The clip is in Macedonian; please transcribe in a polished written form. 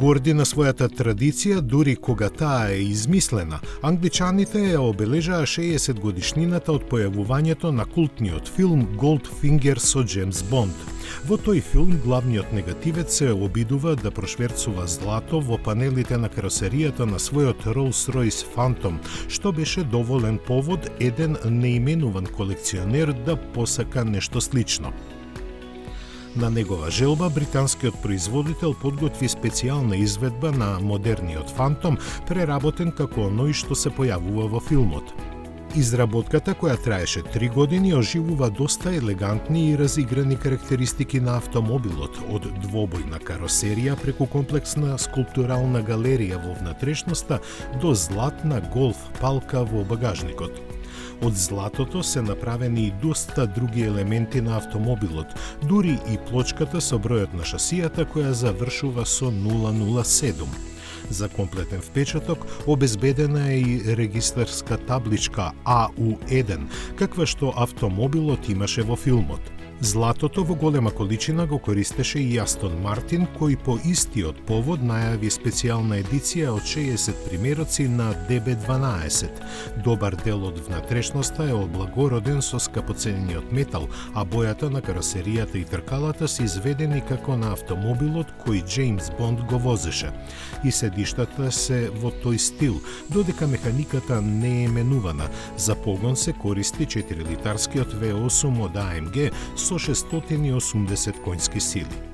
Горди на својата традиција, дури кога таа е измислена, англичаните ја обележаа 60 годишнината од појавувањето на култниот филм Goldfinger со Джеймс Бонд. Во тој филм главниот негативец се обидува да прошверцува злато во панелите на каросеријата на својот Rolls-Royce Phantom, што беше доволен повод еден неименуван колекционер да посака нешто слично. На негова желба, британскиот производител подготви специјална изведба на модерниот Phantom, преработен како оној што се појавува во филмот. Изработката, која траеше 3 години, оживува доста елегантни и разиграни карактеристики на автомобилот, од двобојна каросерија преку комплексна скулптурална галерија во внатрешноста до златна голф палка во багажникот. Од златото се направени и доста други елементи на автомобилот, дури и плочката со бројот на шасијата која завршува со 007. За комплетен впечаток обезбедена е и регистарска табличка AU1, каква што автомобилот имаше во филмот. Златото во голема количина го користеше и Астон Мартин, кој по истиот повод најави специјална едиција од 60 примероци на DB12. Добар дел од внатрешноста е облагороден со скапоцениот метал, а бојата на каросеријата и тркалата се изведени како на автомобилот кој Джеймс Бонд го возеше. И седиштата се во тој стил, додека механиката не е менувана. За погон се користи 4-литарскиот V8 од AMG со 680 конски сили.